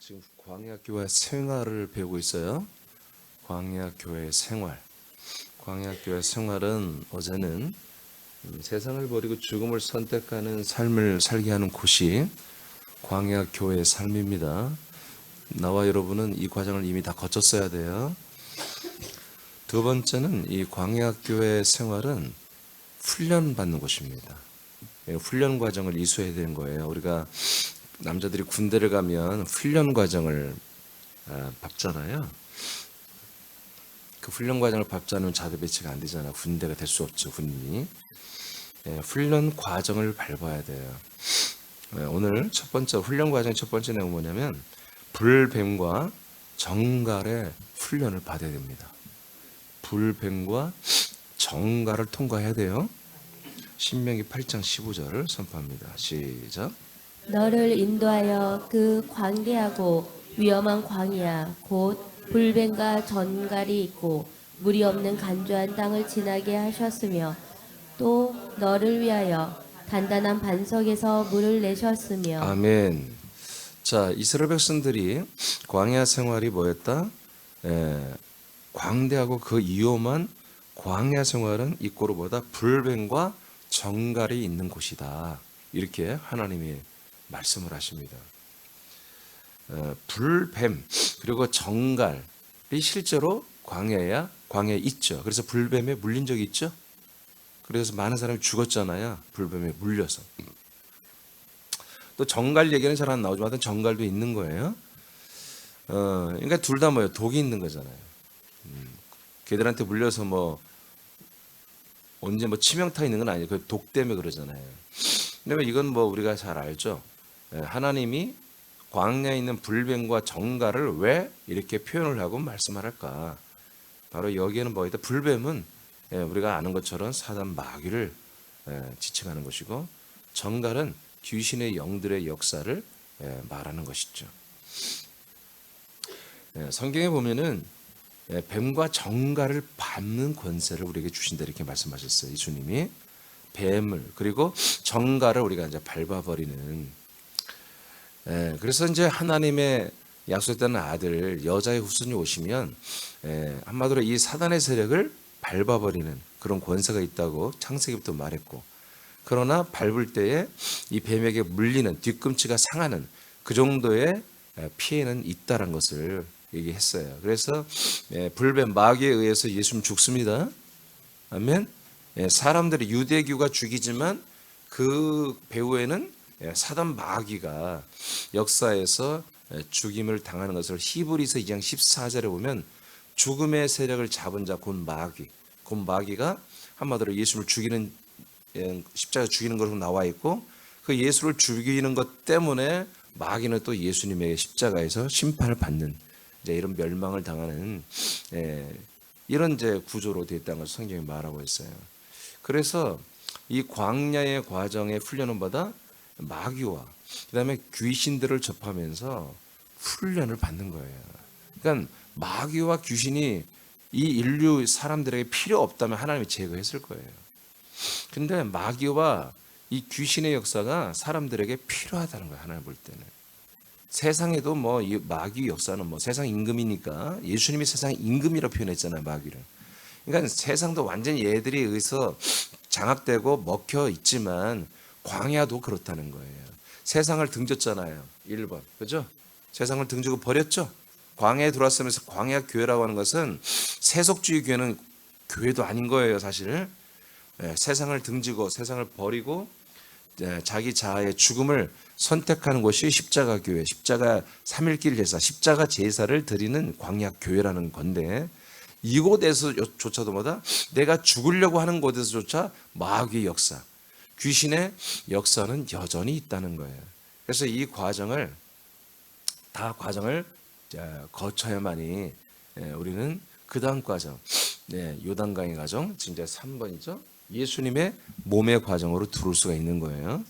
지금 광야교회 생활을 배우고 있어요. 광야교회 생활. 광야교회 생활은 어제는 세상을 버리고 죽음을 선택하는 삶을 살게 하는 곳이 광야교회의 삶입니다. 나와 여러분은 이 과정을 이미 다 거쳤어야 돼요. 두 번째는 이 광야교회 생활은 훈련받는 곳입니다. 훈련 과정을 이수해야 되는 거예요. 우리가 남자들이 군대를 가면 훈련 과정을 밟잖아요. 그 훈련 과정을 밟지 않으면 자대 배치가 안 되잖아. 군대가 될 수 없죠. 군인이. 훈련 과정을 밟아야 돼요. 오늘 첫 번째 훈련 과정의 첫 번째 내용은 뭐냐면 불뱀과 정갈의 훈련을 받아야 됩니다. 불뱀과 정갈을 통과해야 돼요. 신명기 8장 15절을 선포합니다. 시작. 너를 인도하여 그 광대하고 위험한 광야 곧 불뱀과 전갈이 있고 물이 없는 간조한 땅을 지나게 하셨으며 또 너를 위하여 단단한 반석에서 물을 내셨으며 아멘. 자, 이스라엘 백성들이 광야 생활이 뭐였다? 광대하고 그 위험한 광야 생활은 이꼬르보다 불뱀과 정갈이 있는 곳이다. 이렇게 하나님이 말씀을 하십니다. 불뱀 그리고 정갈이 실제로 광야에 있죠. 그래서 불뱀에 물린 적이 있죠. 그래서 많은 사람이 죽었잖아요. 불뱀에 물려서. 또 정갈 얘기는 잘 안 나오지만 하여튼 정갈도 있는 거예요. 그러니까 둘 다 뭐예요? 독이 있는 거잖아요. 걔들한테 물려서 뭐 언제 뭐 치명타 있는 건 아니에요. 그 독 때문에 그러잖아요. 근데 이건 뭐 우리가 잘 알죠. 하나님이 광야에 있는 불뱀과 정갈을 왜 이렇게 표현을 하고 말씀할까? 바로 여기에는 뭐이다? 불뱀은 우리가 아는 것처럼 사단 마귀를 지칭하는 것이고, 정갈은 귀신의 영들의 역사를 말하는 것이죠. 성경에 보면은 뱀과 정갈을 밟는 권세를 우리에게 주신다 이렇게 말씀하셨어요. 이 주님이 뱀을 그리고 정갈을 우리가 이제 밟아버리는. 그래서 이제 하나님의 약속했던 아들 여자의 후손이 오시면 한마디로 이 사단의 세력을 밟아버리는 그런 권세가 있다고 창세기부터 말했고, 그러나 밟을 때에 이 뱀에게 물리는 뒤꿈치가 상하는 그 정도의 피해는 있다는 것을 얘기했어요. 그래서 불뱀 마귀에 의해서 예수님 죽습니다. 아멘. 사람들이 유대교가 죽이지만 그 배후에는 사단 마귀가 역사에서 죽임을 당하는 것을 히브리서 2장 14절에 보면 죽음의 세력을 잡은 자 곧 마귀가 한마디로 예수를 죽이는 십자가 죽이는 것으로 나와 있고, 그 예수를 죽이는 것 때문에 마귀는 또 예수님의 십자가에서 심판을 받는 이런 멸망을 당하는 이런 이제 구조로 되었다는 것을 성경이 말하고 있어요. 그래서 이 광야의 과정의 훈련은 보다 마귀와 그다음에 귀신들을 접하면서 훈련을 받는 거예요. 그러니까 마귀와 귀신이 이 인류 사람들에게 필요 없다면 하나님이 제거했을 거예요. 근데 마귀와 이 귀신의 역사가 사람들에게 필요하다는 거예요. 하나님 볼 때는. 세상에도 뭐 이 마귀 역사는 뭐 세상 임금이니까 예수님이 세상 임금이라고 표현했잖아요. 마귀를. 그러니까 세상도 완전히 얘들에 의해서 장악되고 먹혀 있지만 광야도 그렇다는 거예요. 세상을 등졌잖아요. 1번. 그죠? 세상을 등지고 버렸죠? 광야에 들어왔으면서 광야 교회라고 하는 것은 세속주의 교회는 교회도 아닌 거예요, 사실. 세상을 등지고 세상을 버리고 자기 자아의 죽음을 선택하는 곳이 십자가 교회, 십자가 3.1길 제사, 십자가 제사를 드리는 광야 교회라는 건데, 이곳에서조차도 뭐다? 내가 죽으려고 하는 곳에서조차 마귀의 역사, 귀신의 역사는 여전히 있다는 거예요. 그래서 이 과정을 거쳐야만이 우리는 그 다음 과정, 요단강의 과정, 지금 이제 3번이죠. 예수님의 몸의 과정으로 들어올 수가 있는 거예요.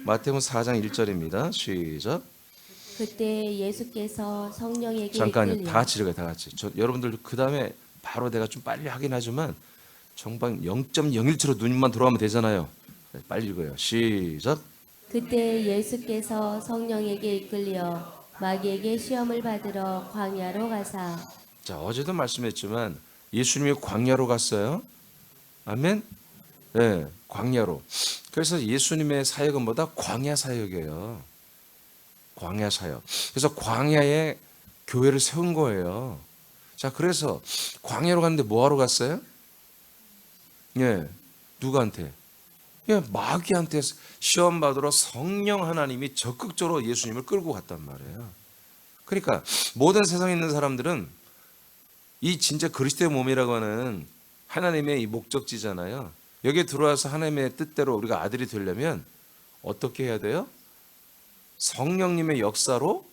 마태복음 4장 1절입니다. 시작. 그때 예수께서 성령에게 잠깐요. 이끌려 다 같이 읽어요. 다 같이. 여러분들 그 다음에 바로 내가 좀 빨리 하긴 하지만 정방 0.01초로 눈만 돌아가면 되잖아요. 빨리 읽어요. 시작. 그때 예수께서 성령에게 이끌려 마귀에게 시험을 받으러 광야로 가사. 자, 어제도 말씀했지만 예수님이 광야로 갔어요. 아멘. 네, 광야로. 그래서 예수님의 사역은 뭐다? 광야 사역이에요. 광야 사역. 그래서 광야에 교회를 세운 거예요. 자, 그래서 광야로 갔는데 뭐 하러 갔어요? 예, 누구한테? 예, 마귀한테 시험 받으러 성령 하나님이 적극적으로 예수님을 끌고 갔단 말이에요. 그러니까 모든 세상에 있는 사람들은 이 진짜 그리스도의 몸이라고 하는 하나님의 이 목적지잖아요. 여기에 들어와서 하나님의 뜻대로 우리가 아들이 되려면 어떻게 해야 돼요? 성령님의 역사로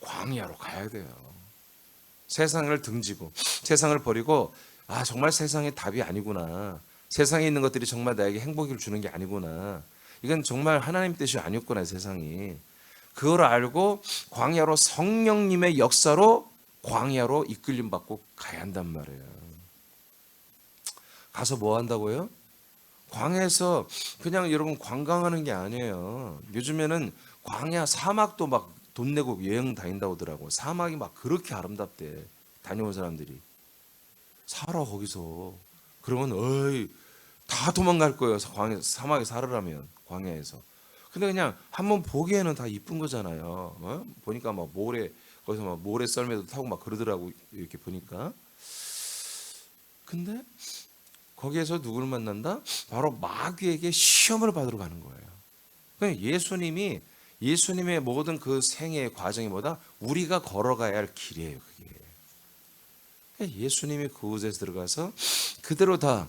광야로 가야 돼요. 세상을 등지고 세상을 버리고 아 정말 세상의 답이 아니구나. 세상에 있는 것들이 정말 나에게 행복을 주는 게 아니구나. 이건 정말 하나님 뜻이 아니었구나 세상이. 그걸 알고 광야로 성령님의 역사로 광야로 이끌림 받고 가야 한단 말이에요. 가서 뭐 한다고요? 광야에서 그냥 여러분 관광하는 게 아니에요. 요즘에는 광야 사막도 막 돈 내고 여행 다닌다고 하더라고. 사막이 막 그렇게 아름답대. 다녀온 사람들이. 살아 거기서. 그러면 어이 다 도망갈 거예요. 광야 사막에 살으라면 광야에서. 근데 그냥 한번 보기에는 다 이쁜 거잖아요. 어? 보니까 막 모래 거기서 막 모래 썰매도 타고 막 그러더라고 이렇게 보니까. 근데 거기에서 누구를 만난다? 바로 마귀에게 시험을 받으러 가는 거예요. 그러니까 예수님의 모든 그 생애의 과정이 뭐다? 우리가 걸어가야 할 길이에요. 그게. 그러니까 예수님이 그곳에 들어가서 그대로 다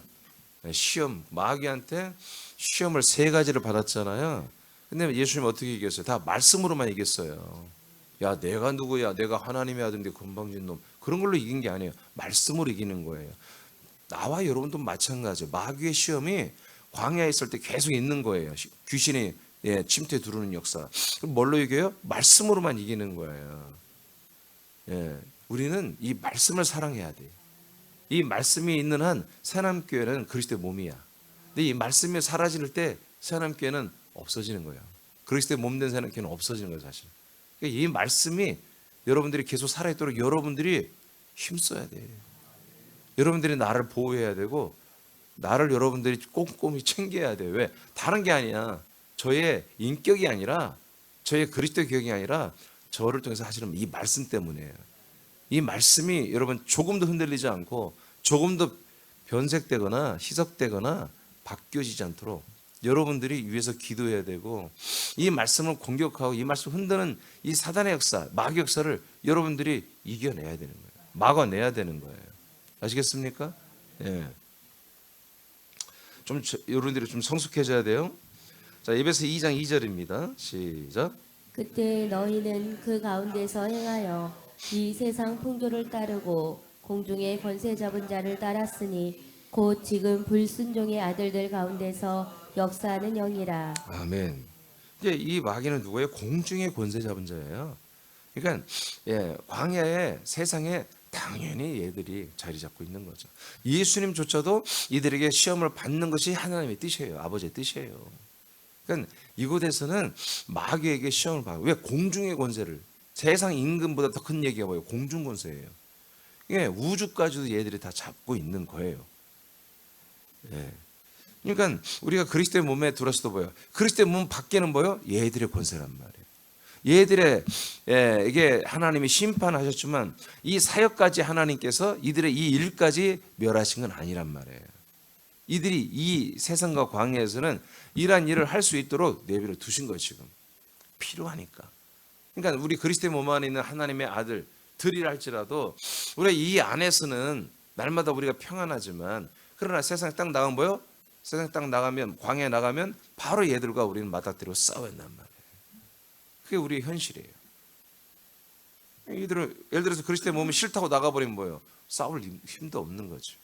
시험, 마귀한테 시험을 3가지를 받았잖아요. 근데 예수님 어떻게 이겼어요? 다 말씀으로만 이겼어요. 야, 내가 누구야? 내가 하나님의 아들인데 건방진 놈. 그런 걸로 이긴 게 아니에요. 말씀으로 이기는 거예요. 나와 여러분도 마찬가지예요. 마귀의 시험이 광야에 있을 때 계속 있는 거예요. 귀신이 침투에 들어오는 역사. 그럼 뭘로 이겨요? 말씀으로만 이기는 거예요. 우리는 이 말씀을 사랑해야 돼요. 이 말씀이 있는 한 새하남교회는 그리스도의 몸이야. 근데 이 말씀이 사라질 때 새하남교회는 없어지는 거예요. 그리스도의 몸된 새하남교회는 없어지는 거예요, 사실. 그러니까 이 말씀이 여러분들이 계속 살아있도록 여러분들이 힘써야 돼요. 여러분들이 나를 보호해야 되고 나를 여러분들이 꼼꼼히 챙겨야 돼요. 왜? 다른 게 아니야. 저의 인격이 아니라 저의 그리스도 교육이 아니라 저를 통해서 하시는 이 말씀 때문이에요. 이 말씀이 여러분 조금도 흔들리지 않고 조금도 변색되거나 희석되거나 바뀌어지지 않도록 여러분들이 위해서 기도해야 되고 이 말씀을 공격하고 이 말씀 흔드는 이 사단의 역사, 마귀 역사를 여러분들이 이겨내야 되는 거예요. 막아내야 되는 거예요. 아시겠습니까? 예. 좀 여러분들이 좀 성숙해져야 돼요. 자, 에베소 2장 2절입니다. 시작. 그때 너희는 그 가운데서 행하여 이 세상 풍조를 따르고 공중의 권세 잡은 자를 따랐으니 곧 지금 불순종의 아들들 가운데서 역사하는 영이라. 아멘. 이제 이 마귀는 누구예요? 공중의 권세 잡은 자예요. 그러니까 광야의 세상에 당연히 얘들이 자리 잡고 있는 거죠. 예수님조차도 이들에게 시험을 받는 것이 하나님의 뜻이에요. 아버지의 뜻이에요. 그러니까 이곳에서는 마귀에게 시험을 받고 왜 공중의 권세를 세상 임금보다 더 큰 얘기가 뭐예요? 공중 권세예요. 예, 우주까지도 얘들이 다 잡고 있는 거예요. 예. 그러니까 우리가 그리스도의 몸에 들어서도 뭐예요? 그리스도의 몸 밖에는 뭐예요? 얘들의 권세란 말이에요. 얘들의 이게 하나님이 심판하셨지만 이 사역까지 하나님께서 이들의 이 일까지 멸하신 건 아니란 말이에요. 이들이 이 세상과 광야에서는 이러한 일을 할 수 있도록 내버려 두신 거예요. 지금 필요하니까. 그러니까 우리 그리스도의 몸 안에 있는 하나님의 아들들이라 할지라도 우리가 이 안에서는 날마다 우리가 평안하지만 그러나 세상에 딱 나가면 뭐요? 세상에 딱 나가면 광야에 나가면 바로 얘들과 우리는 맞닥뜨리고 싸워야 한단 말이에요. 그게 우리의 현실이에요. 예를 들어서 그리스도의 몸이 싫다고 나가버리면 뭐예요? 싸울 힘도 없는 거죠.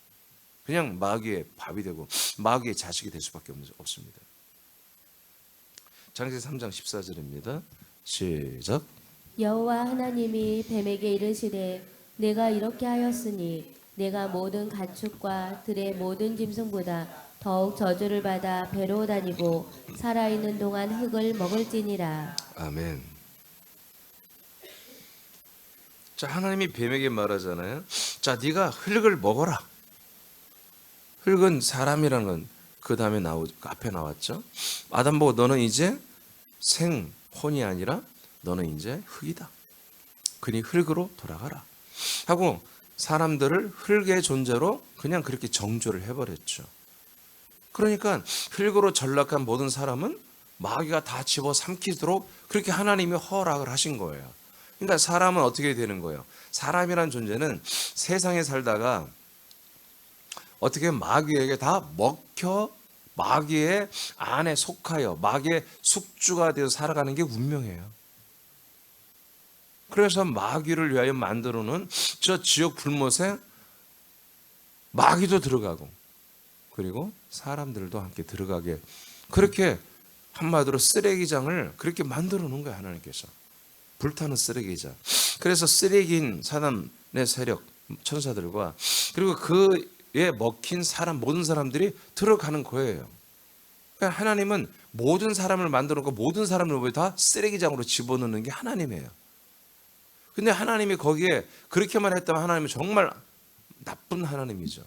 그냥 마귀의 밥이 되고 마귀의 자식이 될 수밖에 없습니다. 창세기 3장 14절입니다. 시작. 여호와 하나님이 뱀에게 이르시되 내가 이렇게 하였으니 내가 모든 가축과 들의 모든 짐승보다 더욱 저주를 받아 배로 다니고 살아있는 동안 흙을 먹을지니라. 아멘. 자, 하나님이 뱀에게 말하잖아요. 자, 네가 흙을 먹어라. 흙은 사람이라는 건 그 다음에 앞에 나왔죠. 아담 보고 너는 이제 생혼이 아니라 너는 이제 흙이다. 그니 흙으로 돌아가라. 하고 사람들을 흙의 존재로 그냥 그렇게 정조를 해버렸죠. 그러니까 흙으로 전락한 모든 사람은 마귀가 다 집어 삼키도록 그렇게 하나님이 허락을 하신 거예요. 그러니까 사람은 어떻게 되는 거예요? 사람이란 존재는 세상에 살다가 어떻게 마귀에게 다 먹혀 마귀의 안에 속하여 마귀의 숙주가 되어 살아가는 게 운명이에요. 그래서 마귀를 위하여 만들어 놓은 저 지옥 불못에 마귀도 들어가고 그리고 사람들도 함께 들어가게 그렇게 한마디로 쓰레기장을 그렇게 만들어 놓은 거예요. 하나님께서 불타는 쓰레기장. 그래서 쓰레기인 사단의 세력 천사들과 그리고 그에 먹힌 사람 모든 사람들이 들어가는 거예요. 그러니까 하나님은 모든 사람을 만들어 놓고 모든 사람을 다 쓰레기장으로 집어넣는 게 하나님이에요. 근데 하나님이 거기에 그렇게만 했다면 하나님은 정말 나쁜 하나님이죠.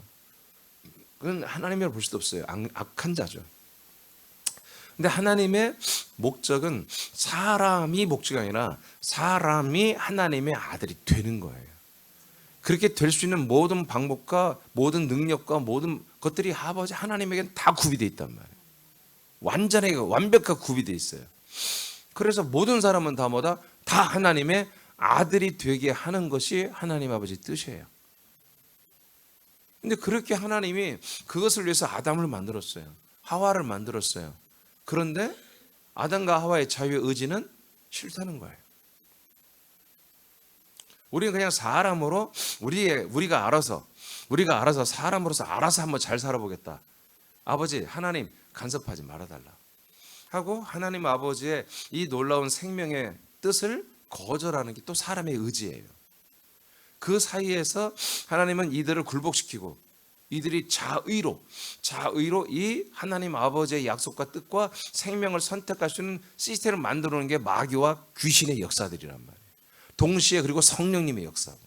그건 하나님이라고 볼 수도 없어요. 악한 자죠. 근데 하나님의 목적은 사람이 목적이 아니라 사람이 하나님의 아들이 되는 거예요. 그렇게 될 수 있는 모든 방법과 모든 능력과 모든 것들이 아버지 하나님에게는 다 구비되어 있단 말이에요. 완전하게 완벽하게 구비되어 있어요. 그래서 모든 사람은 다 뭐다? 다 하나님의 아들이 되게 하는 것이 하나님 아버지 뜻이에요. 근데 그렇게 하나님이 그것을 위해서 아담을 만들었어요. 하와를 만들었어요. 그런데 아담과 하와의 자유의 의지는 싫다는 거예요. 우리는 그냥 사람으로 우리가 알아서 사람으로서 알아서 한번 잘 살아보겠다. 아버지 하나님 간섭하지 말아달라 하고 하나님 아버지의 이 놀라운 생명의 뜻을 거절하는 게 또 사람의 의지예요. 그 사이에서 하나님은 이들을 굴복시키고 이들이 자의로 이 하나님 아버지의 약속과 뜻과 생명을 선택할 수 있는 시스템을 만들어 놓은 게 마귀와 귀신의 역사들이란 말이에요. 동시에 그리고 성령님의 역사고.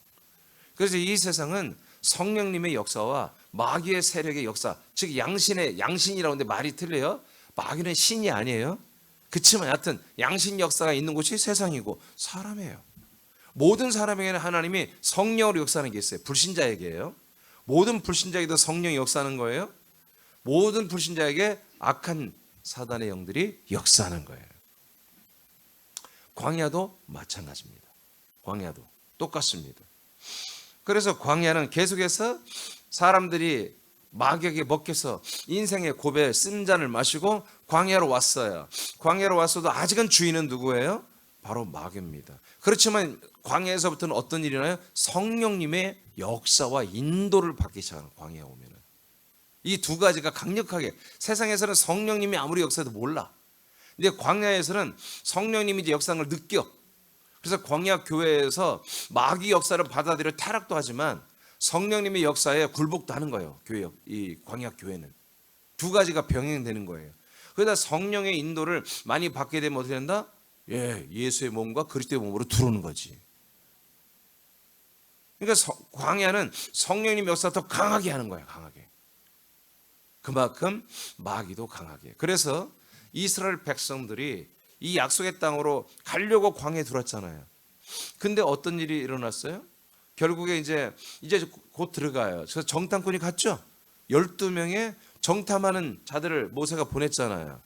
그래서 이 세상은 성령님의 역사와 마귀의 세력의 역사, 즉 양신이라고 하는데 말이 틀려요. 마귀는 신이 아니에요. 그렇지만 여하튼 양신 역사가 있는 곳이 세상이고 사람이에요. 모든 사람에게는 하나님이 성령으로 역사하는 게 있어요. 불신자에게요. 모든 불신자에게도 성령이 역사하는 거예요. 모든 불신자에게 악한 사단의 영들이 역사하는 거예요. 광야도 마찬가지입니다. 광야도 똑같습니다. 그래서 광야는 계속해서 사람들이 마귀에게 먹혀서 인생의 고배 쓴잔을 마시고 광야로 왔어요. 광야로 왔어도 아직은 주인은 누구예요? 바로 마귀입니다. 그렇지만 광야에서부터는 어떤 일이 나요? 성령님의 역사와 인도를 받기 시작하는 광야에 오면은 이 두 가지가 강력하게 세상에서는 성령님이 아무리 역사해도 몰라. 근데 광야에서는 성령님이 이제 역사를 느껴. 그래서 광야 교회에서 마귀 역사를 받아들여 타락도 하지만 성령님의 역사에 굴복도 하는 거예요. 이 광야 교회는 두 가지가 병행되는 거예요. 그러다 성령의 인도를 많이 받게 되면 어떻게 된다? 예수의 몸과 그리스도의 몸으로 들어오는 거지. 그러니까 광야는 성령님 역사가 더 강하게 하는 거야. 강하게. 그만큼 마귀도 강하게. 그래서 이스라엘 백성들이 이 약속의 땅으로 가려고 광야에 들어왔잖아요. 근데 어떤 일이 일어났어요? 결국에 이제 곧 들어가요. 그래서 정탐꾼이 갔죠. 12명의 정탐하는 자들을 모세가 보냈잖아요.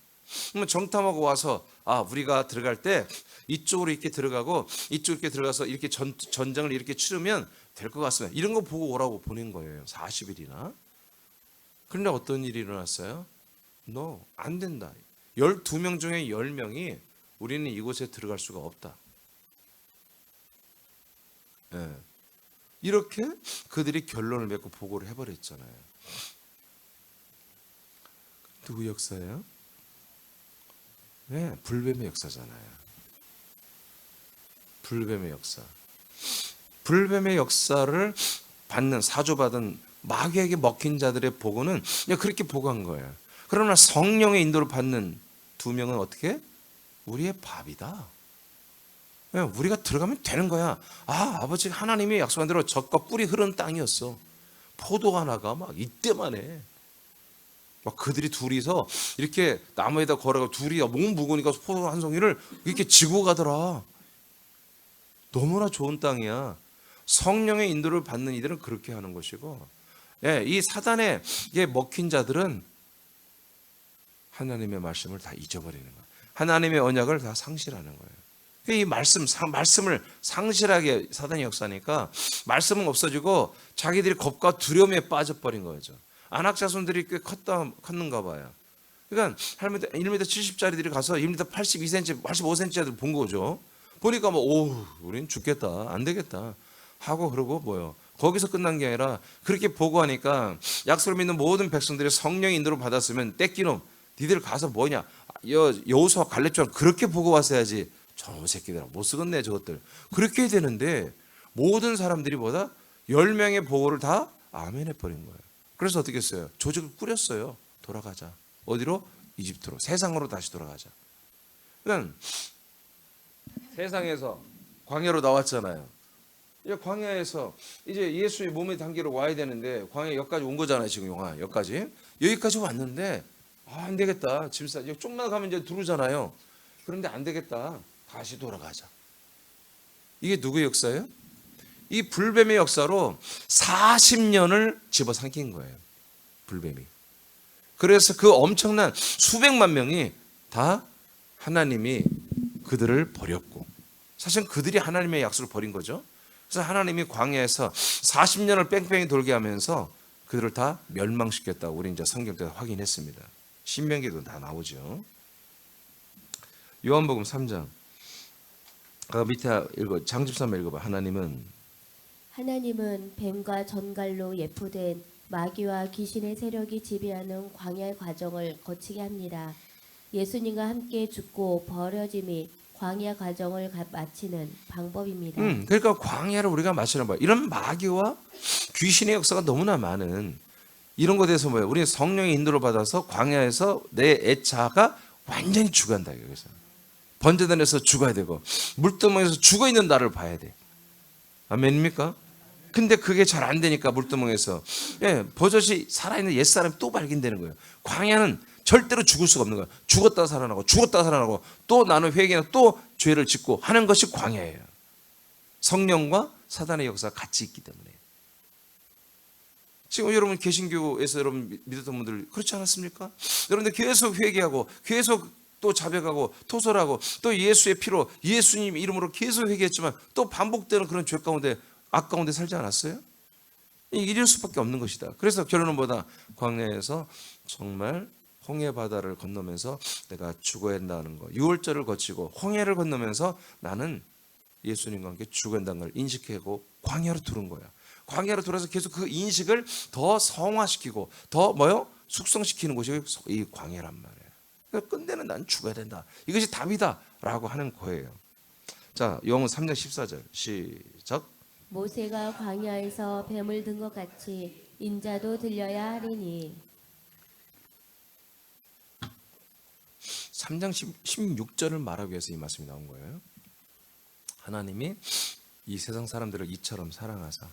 그러면 정탐하고 와서 우리가 들어갈 때 이쪽으로 이렇게 들어가고 이쪽으로 이렇게 들어가서 이렇게 전장을 이렇게 치르면 될 것 같습니다. 이런 거 보고 오라고 보낸 거예요. 40일이나. 그런데 어떤 일이 일어났어요? 안 된다. 12명 중에 10명이 우리는 이곳에 들어갈 수가 없다. 이렇게 그들이 결론을 맺고 보고를 해버렸잖아요. 누구 역사예요? 불뱀의 역사잖아요. 불뱀의 역사. 불뱀의 역사를 사주받은 마귀에게 먹힌 자들의 보고는 그냥 그렇게 보고한 거예요. 그러나 성령의 인도를 받는 두 명은 어떻게? 우리의 밥이다. 우리가 들어가면 되는 거야. 아버지 하나님이 약속한 대로 젖과 꿀이 흐르는 땅이었어. 포도 하나가 막 이때만해. 막 그들이 둘이서 이렇게 나무에다 걸어가 둘이 몸 무거우니까 포도 한 송이를 이렇게 지고 가더라. 너무나 좋은 땅이야. 성령의 인도를 받는 이들은 그렇게 하는 것이고, 이 사단에 먹힌 자들은 하나님의 말씀을 다 잊어버리는 거야. 하나님의 언약을 다 상실하는 거예요. 이 말씀을 상실하게 사단이 역사하니까 말씀은 없어지고 자기들이 겁과 두려움에 빠져버린 거죠. 안악자손들이 꽤 컸는가 봐요. 그러니까 1m 70짜리들이 가서 1m 82cm, 85cm짜리들 본 거죠. 보니까 우린 죽겠다, 안 되겠다 하고, 그러고 거기서 끝난 게 아니라 그렇게 보고하니까 약속을 믿는 모든 백성들이 성령의 인도를 받았으면 떼끼놈 니들 가서 뭐냐, 여호수아 갈렙처럼 그렇게 보고 왔어야지. 저놈의 새끼들아 못 쓰겠네 저것들. 그렇게 해야 되는데 모든 사람들이 10명의 보고를 다 아멘해버린 거예요. 그래서 어떻게 했어요? 조직을 꾸렸어요. 돌아가자. 어디로? 이집트로. 세상으로 다시 돌아가자. 그러니까 세상에서 광야로 나왔잖아요. 광야에서 이제 예수의 몸에 담기러 와야 되는데 광야 여기까지 온 거잖아요. 지금 여기까지 왔는데 안 되겠다. 짐 싸. 좀만 가면 이제 들어오잖아요. 그런데 안 되겠다. 다시 돌아가자. 이게 누구의 역사예요? 이 불뱀의 역사로 40년을 집어삼킨 거예요. 불뱀이. 그래서 그 엄청난 수백만 명이 다 하나님이 그들을 버렸고, 사실 그들이 하나님의 약속을 버린 거죠. 그래서 하나님이 광야에서 40년을 뺑뺑이 돌게 하면서 그들을 다 멸망시켰다고 우리 이제 성경 때 확인했습니다. 신명기도 다 나오죠. 요한복음 3장. 밑에 장집사만 읽어봐. 하나님은 뱀과 전갈로 예포된 마귀와 귀신의 세력이 지배하는 광야의 과정을 거치게 합니다. 예수님과 함께 죽고 버려짐이 광야 과정을 마치는 방법입니다. 그러니까 광야를 우리가 마치는 거야. 이런 마귀와 귀신의 역사가 너무나 많은 이런 것에 대해서 우리 성령의 인도를 받아서 광야에서 내 애차가 완전히 죽어간다. 여기서 번제단에서 죽어야 되고 물두멍에서 죽어있는 나를 봐야 돼. 아멘입니까? 근데 그게 잘 안 되니까 물두멍에서 버젓이 살아있는 옛사람이 또 발견되는 거예요. 광야는 절대로 죽을 수가 없는 거예요. 죽었다 살아나고 또 나는 회개나 또 죄를 짓고 하는 것이 광야예요. 성령과 사단의 역사가 같이 있기 때문에. 지금 여러분 개신교에서 여러분 믿었던 분들 그렇지 않았습니까? 여러분들 계속 회개하고 계속 또 자백하고 토설하고 또 예수의 피로 예수님 이름으로 계속 회개했지만 또 반복되는 그런 죄 가운데 악 가운데 살지 않았어요? 이럴 수밖에 없는 것이다. 그래서 결론은 뭐다? 광야에서 정말 홍해 바다를 건너면서 내가 죽어야 한다는 거, 6월절을 거치고 홍해를 건너면서 나는 예수님과 함께 죽어야 한다는 걸 인식하고 광야로 들어온 거야. 광야로 들어서 계속 그 인식을 더 성화시키고 더 숙성시키는 곳이 이 광야란 말이에요. 그러니까 끝내는 난 죽어야 된다. 이것이 답이다 라고 하는 거예요. 자, 요한복음 3장 14절 시작. 모세가 광야에서 뱀을 든 것 같이 인자도 들려야 하리니. 3장 16절을 말하기 위해서 이 말씀이 나온 거예요. 하나님이 이 세상 사람들을 이처럼 사랑하사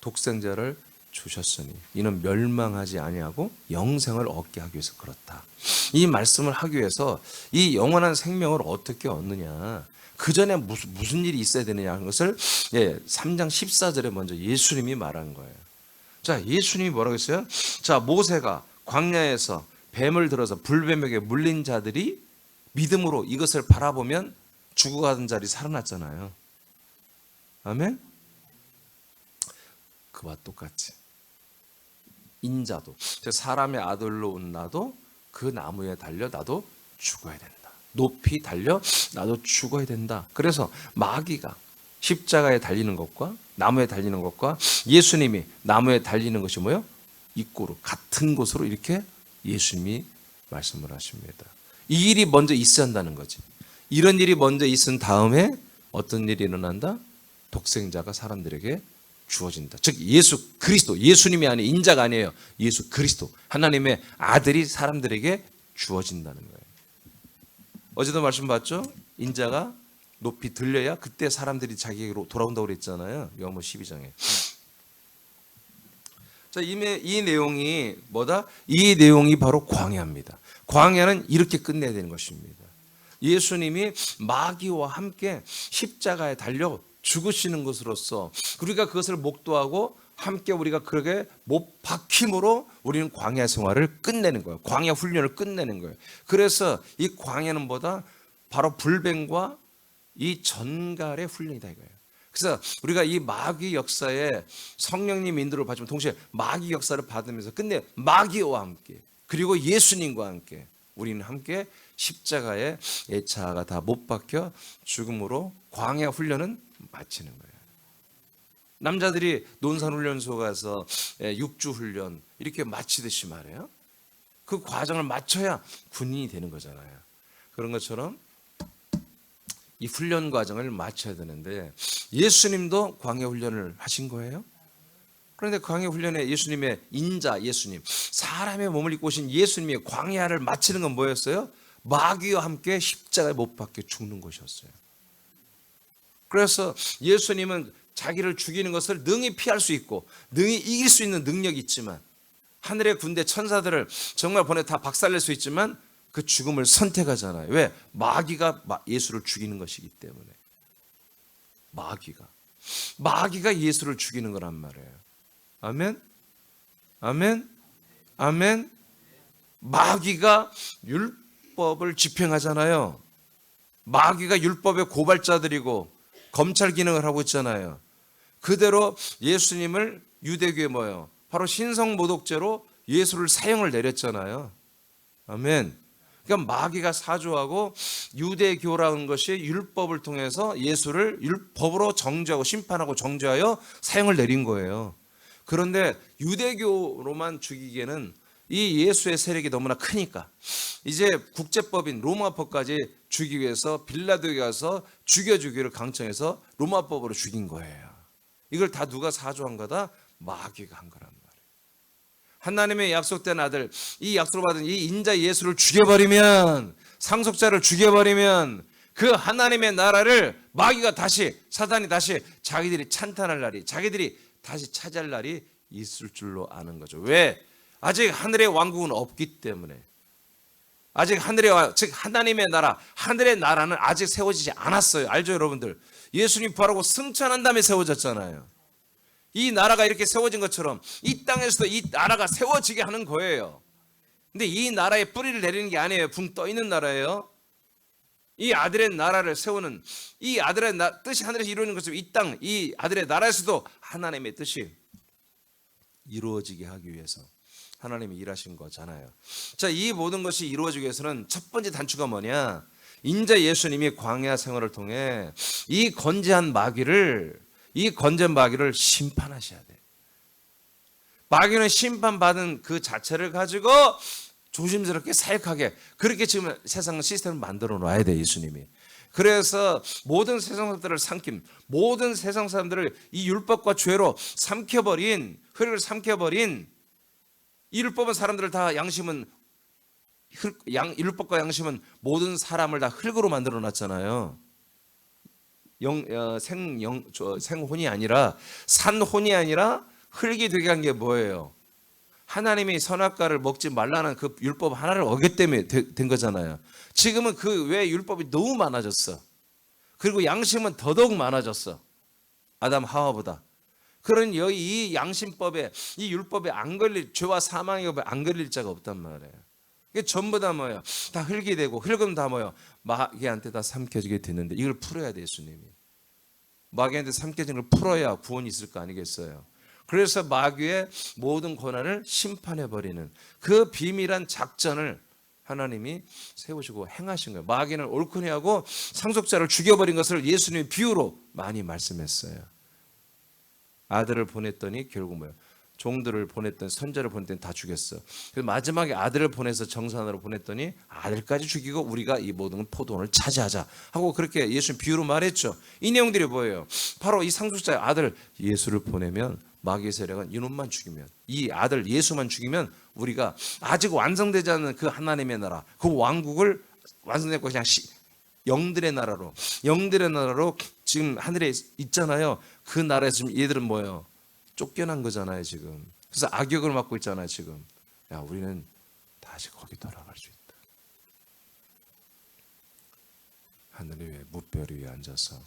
독생자를 주셨으니 이는 멸망하지 아니하고 영생을 얻게 하기 위해서 그렇다. 이 말씀을 하기 위해서 이 영원한 생명을 어떻게 얻느냐, 그 전에 무슨 일이 있어야 되느냐 하는 것을 3장 14절에 먼저 예수님이 말한 거예요. 자, 예수님이 뭐라고 했어요? 자, 모세가 광야에서 뱀을 들어서 불뱀에게 물린 자들이 믿음으로 이것을 바라보면 죽어가던 자리 살아났잖아요. 아멘? 그와 똑같이 인자도, 사람의 아들로 온 나도 그 나무에 달려 나도 죽어야 된다. 높이 달려 나도 죽어야 된다. 그래서 마귀가 십자가에 달리는 것과 나무에 달리는 것과 예수님이 나무에 달리는 것이 뭐예요? 이꼬르 같은 곳으로 이렇게 예수님이 말씀을 하십니다. 이 일이 먼저 있어야 한다는 거지. 이런 일이 먼저 있은 다음에 어떤 일이 일어난다? 독생자가 사람들에게 주어진다. 즉 예수 그리스도, 예수님이 아닌 인자가 아니에요. 예수 그리스도, 하나님의 아들이 사람들에게 주어진다는 거예요. 어제도 말씀 봤죠? 인자가 높이 들려야 그때 사람들이 자기에게로 돌아온다고 그랬잖아요. 요한복음 12장에. 자, 이 내용이 뭐다? 이 내용이 바로 광야입니다. 광야는 이렇게 끝내야 되는 것입니다. 예수님이 마귀와 함께 십자가에 달려 죽으시는 것으로서 우리가 그것을 목도하고 함께 우리가 그렇게 못 박힘으로 우리는 광야 생활을 끝내는 거예요. 광야 훈련을 끝내는 거예요. 그래서 이 광야는 뭐다? 바로 불뱀과 이 전갈의 훈련이다 이거예요. 그래서 우리가 이 마귀 역사에 성령님 인도를 받지만 동시에 마귀 역사를 받으면서 끝내 마귀와 함께 그리고 예수님과 함께 우리는 함께 십자가에 예차가 다 못 박혀 죽음으로 광야 훈련은 마치는 거예요. 남자들이 논산훈련소 가서 6주 훈련 이렇게 마치듯이 말해요. 그 과정을 마쳐야 군인이 되는 거잖아요. 그런 것처럼 이 훈련 과정을 마쳐야 되는데 예수님도 광야 훈련을 하신 거예요. 그런데 광야 훈련에 예수님의 인자 예수님, 사람의 몸을 입고 오신 예수님의 광야를 마치는 건 뭐였어요? 마귀와 함께 십자가에 못 박혀 죽는 것이었어요. 그래서 예수님은 자기를 죽이는 것을 능히 피할 수 있고 능히 이길 수 있는 능력이 있지만 하늘의 군대 천사들을 정말 보내 다 박살낼 수 있지만 그 죽음을 선택하잖아요. 왜? 마귀가 예수를 죽이는 것이기 때문에. 마귀가 예수를 죽이는 거란 말이에요. 아멘? 아멘? 아멘? 마귀가 율법을 집행하잖아요. 마귀가 율법의 고발자들이고 검찰 기능을 하고 있잖아요. 그대로 예수님을 유대교에 뭐예요? 바로 신성모독죄로 예수를 사형을 내렸잖아요. 아멘. 그러니까 마귀가 사주하고 유대교라는 것이 율법을 통해서 예수를 율법으로 정죄하고 심판하고 정죄하여 사형을 내린 거예요. 그런데 유대교로만 죽이기에는 이 예수의 세력이 너무나 크니까 이제 국제법인 로마법까지 죽이기 위해서 빌라도에 가서 죽여주기를 강청해서 로마법으로 죽인 거예요. 이걸 다 누가 사주한 거다? 마귀가 한 거란 말이에요. 하나님의 약속된 아들, 이 약속을 받은 이 인자 예수를 죽여버리면, 상속자를 죽여버리면 그 하나님의 나라를 마귀가 다시, 사단이 다시 자기들이 찬탄할 날이, 자기들이 다시 차지할 날이 있을 줄로 아는 거죠. 왜? 아직 하늘의 왕국은 없기 때문에. 아직 즉 하나님의 나라, 하늘의 나라는 아직 세워지지 않았어요. 알죠, 여러분들? 예수님 부활하고 승천한 다음에 세워졌잖아요. 이 나라가 이렇게 세워진 것처럼 이 땅에서도 이 나라가 세워지게 하는 거예요. 근데 이 나라에 뿌리를 내리는 게 아니에요. 붕 떠 있는 나라예요. 이 아들의 나라를 세우는, 이 아들의 뜻이 하늘에서 이루어지는 것처럼 이 땅, 이 아들의 나라에서도 하나님의 뜻이 이루어지게 하기 위해서 하나님이 일하신 거잖아요. 자, 이 모든 것이 이루어지기 위해서는 첫 번째 단추가 뭐냐? 인자 예수님이 광야 생활을 통해 이 건재한 마귀를 심판하셔야 돼요. 마귀는 심판받은 그 자체를 가지고 조심스럽게 사역하게, 그렇게 지금 세상 시스템을 만들어 놔야 돼요, 예수님이. 그래서 모든 세상 사람들을 모든 세상 사람들을 이 율법과 죄로 흙을 삼켜버린 이 율법은 사람들을 다 율법과 양심은 모든 사람을 다 흙으로 만들어 놨잖아요. 생혼이 아니라, 산혼이 아니라 흙이 되게 한 게 뭐예요? 하나님이 선악과를 먹지 말라는 그 율법 하나를 어겼기 때문에 된 거잖아요. 지금은 그 외에 율법이 너무 많아졌어. 그리고 양심은 더더욱 많아졌어. 아담 하와보다. 그런 이 양심법에, 이 율법에 안 걸릴, 죄와 사망의 법에 안 걸릴 자가 없단 말이에요. 이게 전부 다 뭐예요? 다 흙이 되고, 흙은 다 뭐예요? 마귀한테 다 삼켜지게 됐는데 이걸 풀어야 돼, 예수님이. 마귀한테 삼켜진 걸 풀어야 구원이 있을 거 아니겠어요? 그래서 마귀의 모든 권한을 심판해버리는 그 비밀한 작전을 하나님이 세우시고 행하신 거예요. 마귀는 옳거니 하고 상속자를 죽여버린 것을 예수님의 비유로 많이 말씀했어요. 아들을 보냈더니 결국 뭐예요? 종들을 보냈던, 선자를 보냈더니 다 죽였어. 그래서 마지막에 아들을 보내서 정산으로 보냈더니 아들까지 죽이고 우리가 이 모든 포도원을 차지하자 하고 그렇게 예수님 비유로 말했죠. 이 내용들이 뭐예요? 바로 이 상속자의 아들 예수를 보내면 마귀의 세력은 이놈만 죽이면, 이 아들 예수만 죽이면 우리가 아직 완성되지 않은 그 하나님의 나라, 그 왕국을 완성될 거 그냥 영들의 나라로 지금 하늘에 있잖아요. 그 나라에서 지금 얘들은 뭐예요? 쫓겨난 거잖아요 지금. 그래서 악역을 맡고 있잖아요 지금. 야, 우리는 다시 거기 돌아갈 수 있다. 하늘 위에 무별 위에 앉아서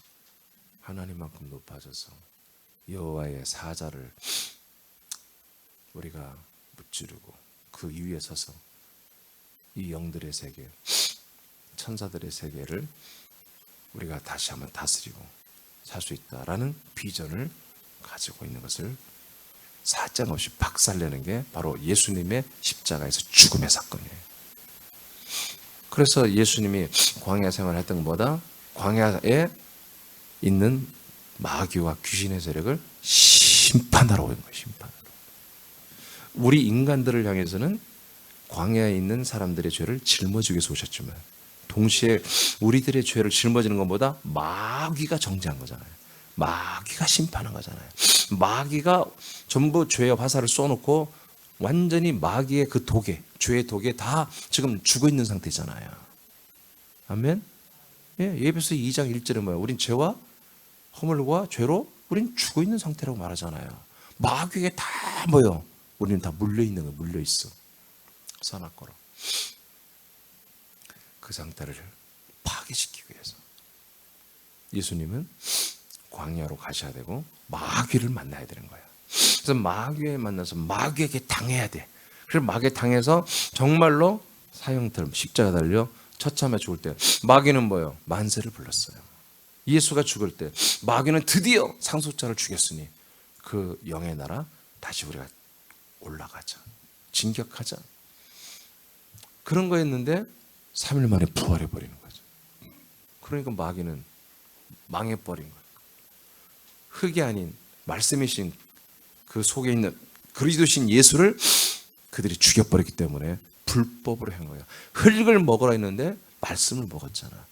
하나님만큼 높아져서 여호와의 사자를 우리가 무찌르고 그 위에 서서 이 영들의 세계, 천사들의 세계를 우리가 다시 한번 다스리고 살 수 있다라는 비전을 가지고 있는 것을 사정없이 박살내는 게 바로 예수님의 십자가에서 죽음의 사건이에요. 그래서 예수님이 광야 생활을 했던 것보다 광야에 있는 마귀와 귀신의 세력을 심판하러 온 거예요. 심판하러. 우리 인간들을 향해서는 광야에 있는 사람들의 죄를 짊어지기 위해서 오셨지만 동시에 우리들의 죄를 짊어지는 것보다 마귀가 정죄한 거잖아요. 마귀가 심판한 거잖아요. 마귀가 전부 죄의 화살을 쏘놓고 완전히 마귀의 그 독에, 죄의 독에 다 지금 죽어 있는 상태잖아요. 아멘? 예, 에베소 2장 1절에 뭐예요? 우린 죄와 허물과 죄로 우린 죽어 있는 상태라고 말하잖아요. 마귀에게 다 뭐예요? 우리는 다 물려 있는 거예요. 물려 있어. 선악과로. 그 상태를 파괴시키기 위해서 예수님은 광야로 가셔야 되고 마귀를 만나야 되는 거예요. 그래서 마귀에 만나서 마귀에게 당해야 돼. 그래서 마귀에 당해서 정말로 사형처럼 십자가 달려 처참해 죽을 때 마귀는 뭐예요? 만세를 불렀어요. 예수가 죽을 때 마귀는 드디어 상속자를 죽였으니 그 영의 나라 다시 우리가 올라가자. 진격하자. 그런 거였는데 3일 만에 부활해버리는 거죠. 그러니까 마귀는 망해버린 거예요. 흙이 아닌 말씀이신 그 속에 있는 그리스도신 예수를 그들이 죽여버렸기 때문에 불법으로 한 거예요. 흙을 먹으라 했는데 말씀을 먹었잖아.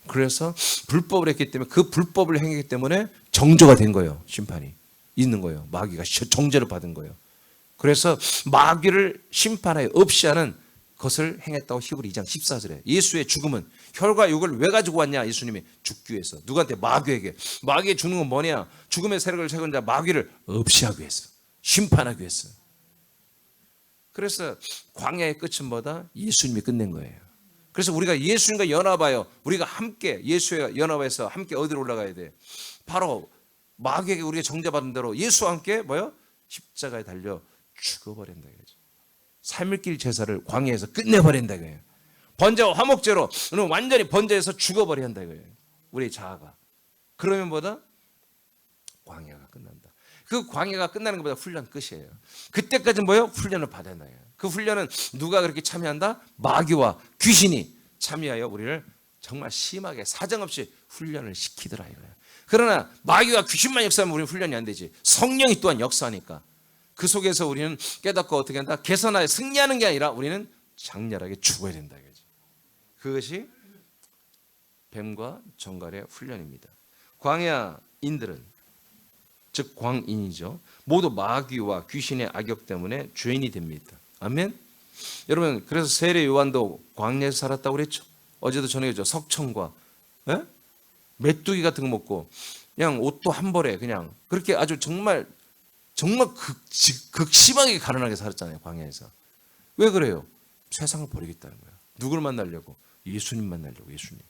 그래서 불법을 했기 때문에 그 불법을 행했기 때문에 정죄가 된 거예요. 심판이 있는 거예요. 마귀가 정죄를 받은 거예요. 그래서 마귀를 심판하여 없이 하는 것을 행했다고 히브리 2장 14절에 예수의 죽음은 혈과 육을 왜 가지고 왔냐? 예수님이 죽기 위해서. 누구한테? 마귀에게. 마귀의 죽는 건 뭐냐? 죽음의 세력을 채운 자 마귀를 없이 하기 위해서. 심판하기 위해서. 그래서 광야의 끝은 뭐다? 예수님이 끝낸 거예요. 그래서 우리가 예수님과 연합하여 우리가 함께 예수와 연합해서 함께 어디로 올라가야 돼? 바로 마귀에게 우리가 정죄받은 대로 예수와 함께 뭐요? 십자가에 달려 죽어버린다 이거죠. 삶일길 제사를 광야에서 끝내버린다 이거예요. 번제와 화목제로 완전히 번제에서 죽어버린다 이거예요. 우리의 자아가. 그러면 뭐다? 광야가 끝난다. 그 광야가 끝나는 것보다 훈련 끝이에요. 그때까지 뭐예요? 훈련을 받아야 해요. 그 훈련은 누가 그렇게 참여한다? 마귀와 귀신이 참여하여 우리를 정말 심하게 사정없이 훈련을 시키더라 이거예요. 그러나 마귀와 귀신만 역사하면 우리는 훈련이 안 되지. 성령이 또한 역사하니까 그 속에서 우리는 깨닫고 어떻게 한다? 개선하여 승리하는 게 아니라 우리는 장렬하게 죽어야 된다 이거지. 그것이 뱀과 정갈의 훈련입니다. 광야인들은 즉 광인이죠. 모두 마귀와 귀신의 악역 때문에 죄인이 됩니다. 아멘. 여러분 그래서 세례 요한도 광야에서 살았다고 그랬죠. 어제도 전해줬죠. 석청과 메뚜기 같은 거 먹고 그냥 옷도 한 벌에 그냥 그렇게 아주 정말 극심하게 가난하게 살았잖아요. 광야에서. 왜 그래요? 세상을 버리겠다는 거예요. 누굴 만나려고? 예수님 만나려고. 예수님.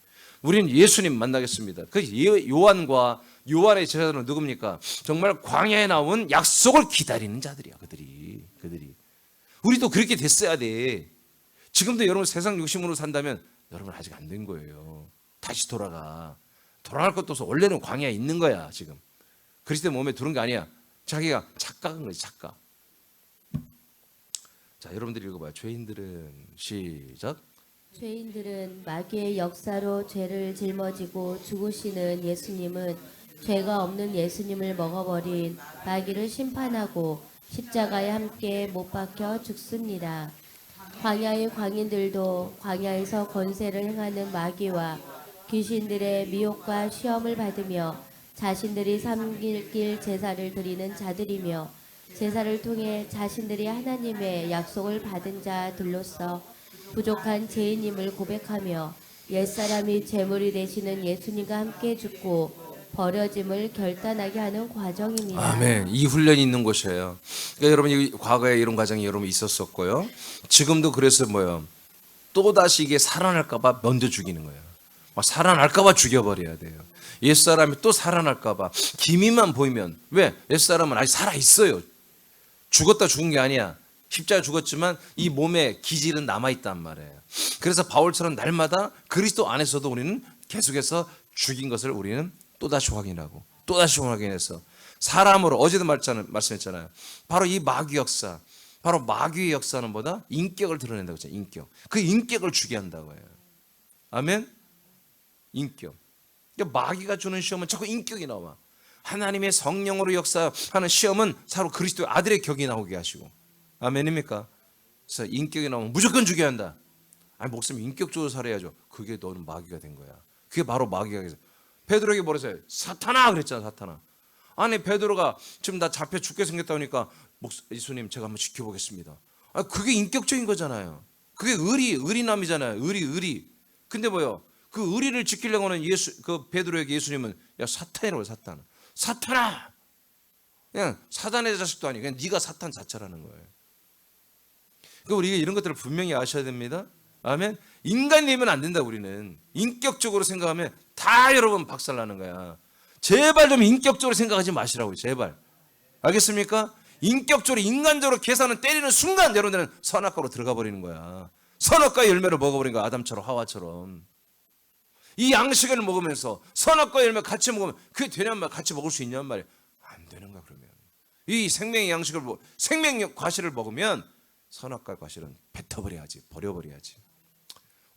우리는 예수님 만나겠습니다. 그 요한과 요한의 제자들은 누굽니까? 정말 광야에 나온 약속을 기다리는 자들이야. 그들이. 우리도 그렇게 됐어야 돼. 지금도 여러분 세상 욕심으로 산다면 여러분 아직 안 된 거예요. 다시 돌아가. 돌아갈 것도 없어. 원래는 광야에 있는 거야 지금. 그리스도 몸에 들은 게 아니야. 자기가 착각한 거지. 착각. 자 여러분들이 읽어봐요. 죄인들은 시작. 죄인들은 마귀의 역사로 죄를 짊어지고 죽으시는 예수님은 죄가 없는 예수님을 먹어버린 마귀를 심판하고 십자가에 함께 못 박혀 죽습니다. 광야의 광인들도 광야에서 권세를 행하는 마귀와 귀신들의 미혹과 시험을 받으며 자신들이 삼길 길 제사를 드리는 자들이며 제사를 통해 자신들이 하나님의 약속을 받은 자들로서 부족한 죄인임을 고백하며 옛사람이 제물이 되시는 예수님과 함께 죽고 버려짐을 결단하게 하는 과정입니다. 아멘. 이 훈련이 있는 곳이에요. 그러니까 여러분 이 과거에 이런 과정이 여러분 있었었고요. 지금도 그래서 뭐요? 또 다시 이게 살아날까봐 먼저 죽이는 거예요. 막 살아날까봐 죽여버려야 돼요. 옛사람이 또 살아날까봐 기미만 보이면 왜? 옛사람은 아직 살아 있어요. 죽었다 죽은 게 아니야. 십자가 죽었지만 이 몸에 기질은 남아 있단 말이에요. 그래서 바울처럼 날마다 그리스도 안에서도 우리는 계속해서 죽인 것을 우리는 또다시 확인하고 또다시 확인해서 사람으로 어제도 말씀했잖아요. 바로 이 마귀 역사, 바로 마귀의 역사는 뭐다? 인격을 드러낸다고 했잖아요. 인격. 그 인격을 주게 한다고 해요. 아멘. 인격. 그러니까 마귀가 주는 시험은 자꾸 인격이 나와. 하나님의 성령으로 역사하는 시험은 바로 그리스도의 아들의 격이 나오게 하시고. 아멘입니까? 그래서 인격이 나오면 무조건 죽여야 한다. 아니 목사님 인격적으로 살아야죠. 그게 너는 마귀가 된 거야. 그게 바로 마귀가 돼서 베드로에게 뭐랬어요? 사탄아 그랬잖아. 사탄아. 아니 베드로가 지금 나 잡혀 죽게 생겼다 하니까 예수님 제가 한번 지켜보겠습니다. 아 그게 인격적인 거잖아요. 그게 의리남이잖아요. 의리. 근데 뭐요? 그 의리를 지키려고 하는 그 베드로에게 예수님은 야 사탄이라고 해요. 사탄아. 그냥 사단의 자식도 아니고 그냥 네가 사탄 자체라는 거예요. 그러니까 우리가 이런 것들을 분명히 아셔야 됩니다. 아멘. 인간이면 안 된다. 우리는 인격적으로 생각하면 다 여러분 박살나는 거야. 제발 좀 인격적으로 생각하지 마시라고요. 제발. 알겠습니까? 인격적으로 인간적으로 계산은 때리는 순간 여러분들은 선악과로 들어가 버리는 거야. 선악과의 열매를 먹어버린 거야. 아담처럼 하와처럼. 이 양식을 먹으면서 선악과 열매 같이 먹으면 그게 되냔 말이야. 같이 먹을 수 있냔 말이야. 안 되는 거야. 그러면 이 생명의 양식을 생명 과실을 먹으면 선악과 과실은 뱉어버려야지. 버려버려야지.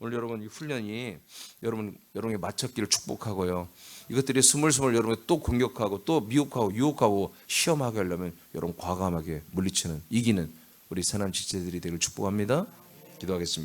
오늘 여러분 이 훈련이 여러분에게 마쳤기를 축복하고요. 이것들이 스물스물 여러분 또 공격하고 또 미혹하고 유혹하고 시험하게 하려면 여러분 과감하게 물리치는 이기는 우리 선한 지체들이 되기를 축복합니다. 기도하겠습니다.